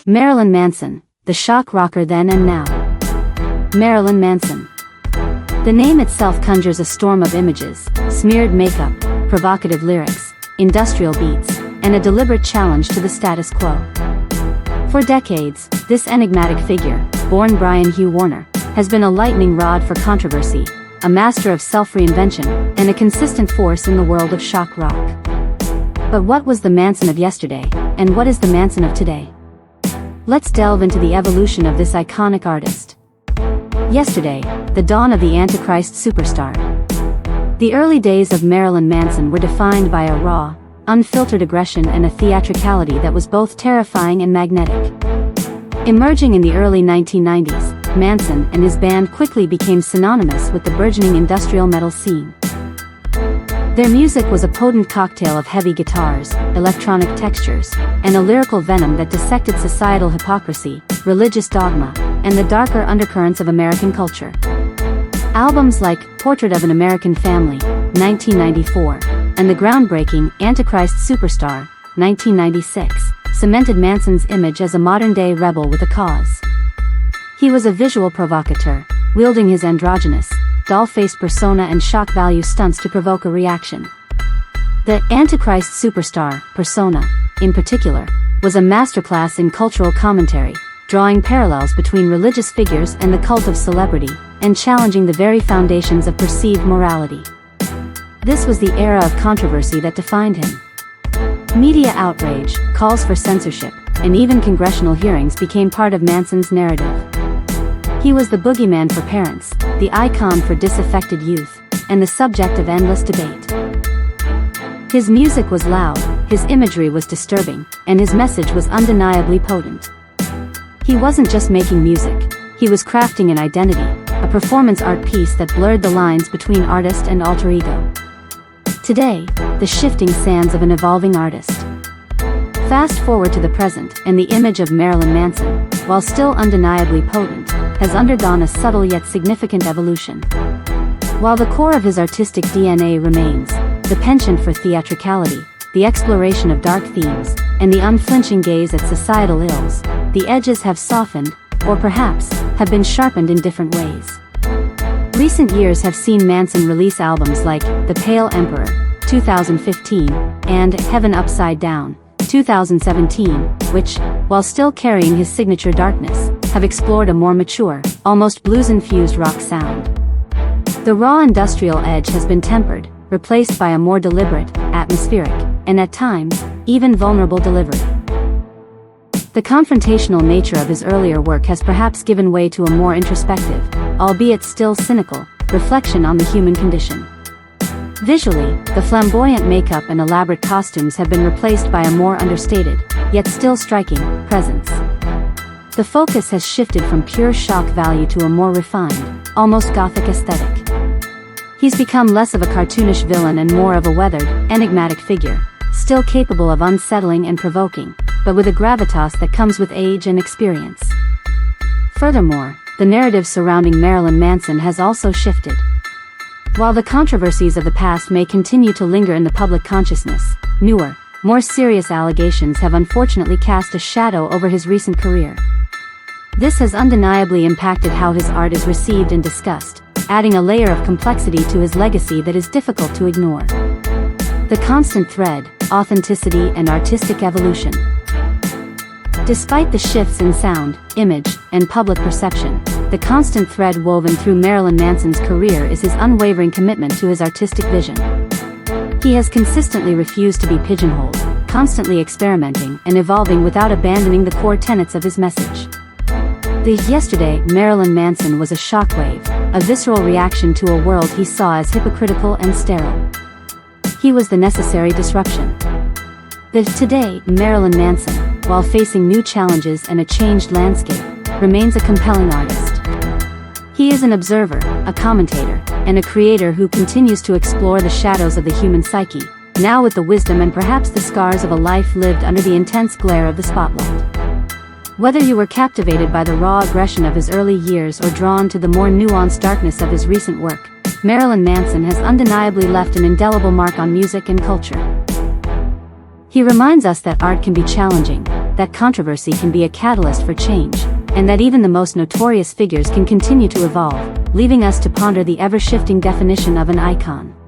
Marilyn Manson, the shock rocker then and now. Marilyn Manson. The name itself conjures a storm of images: smeared makeup, provocative lyrics, industrial beats, and a deliberate challenge to the status quo. For decades, this enigmatic figure, born Brian Hugh Warner, has been a lightning rod for controversy, a master of self-reinvention, and a consistent force in the world of shock rock. But what was the Manson of yesterday, and what is the Manson of today? Let's delve into the evolution of this iconic artist. Yesterday, the dawn of the Antichrist superstar. The early days of Marilyn Manson were defined by a raw, unfiltered aggression and a theatricality that was both terrifying and magnetic. Emerging in the early 1990s, Manson and his band quickly became synonymous with the burgeoning industrial metal scene. Their music was a potent cocktail of heavy guitars, electronic textures, and a lyrical venom that dissected societal hypocrisy, religious dogma, and the darker undercurrents of American culture. Albums like Portrait of an American Family, 1994, and the groundbreaking Antichrist Superstar, 1996, cemented Manson's image as a modern-day rebel with a cause. He was a visual provocateur, wielding his androgynous, doll-faced persona and shock value stunts to provoke a reaction. The Antichrist Superstar persona, in particular, was a masterclass in cultural commentary, drawing parallels between religious figures and the cult of celebrity, and challenging the very foundations of perceived morality. This was the era of controversy that defined him. Media outrage, calls for censorship, and even congressional hearings became part of Manson's narrative. He was the boogeyman for parents, the icon for disaffected youth, and the subject of endless debate. His music was loud, his imagery was disturbing, and his message was undeniably potent. He wasn't just making music, he was crafting an identity, a performance art piece that blurred the lines between artist and alter ego. Today, the shifting sands of an evolving artist. Fast forward to the present, and the image of Marilyn Manson, while still undeniably potent, has undergone a subtle yet significant evolution. While the core of his artistic DNA remains, the penchant for theatricality, the exploration of dark themes, and the unflinching gaze at societal ills, the edges have softened, or perhaps, have been sharpened in different ways. Recent years have seen Manson release albums like The Pale Emperor, 2015, and Heaven Upside Down, 2017, which, while still carrying his signature darkness, have explored a more mature, almost blues-infused rock sound. The raw industrial edge has been tempered, replaced by a more deliberate, atmospheric, and at times, even vulnerable delivery. The confrontational nature of his earlier work has perhaps given way to a more introspective, albeit still cynical, reflection on the human condition. Visually, the flamboyant makeup and elaborate costumes have been replaced by a more understated, yet still striking, presence. The focus has shifted from pure shock value to a more refined, almost gothic aesthetic. He's become less of a cartoonish villain and more of a weathered, enigmatic figure, still capable of unsettling and provoking, but with a gravitas that comes with age and experience. Furthermore, the narrative surrounding Marilyn Manson has also shifted. While the controversies of the past may continue to linger in the public consciousness, newer, more serious allegations have unfortunately cast a shadow over his recent career. This has undeniably impacted how his art is received and discussed, adding a layer of complexity to his legacy that is difficult to ignore. The constant thread, authenticity and artistic evolution. Despite the shifts in sound, image, and public perception, the constant thread woven through Marilyn Manson's career is his unwavering commitment to his artistic vision. He has consistently refused to be pigeonholed, constantly experimenting and evolving without abandoning the core tenets of his message. Yesterday, Marilyn Manson was a shockwave, a visceral reaction to a world he saw as hypocritical and sterile. He was the necessary disruption. Today, Marilyn Manson, while facing new challenges and a changed landscape, remains a compelling artist. He is an observer, a commentator, and a creator who continues to explore the shadows of the human psyche, now with the wisdom and perhaps the scars of a life lived under the intense glare of the spotlight. Whether you were captivated by the raw aggression of his early years or drawn to the more nuanced darkness of his recent work, Marilyn Manson has undeniably left an indelible mark on music and culture. He reminds us that art can be challenging, that controversy can be a catalyst for change, and that even the most notorious figures can continue to evolve, leaving us to ponder the ever-shifting definition of an icon.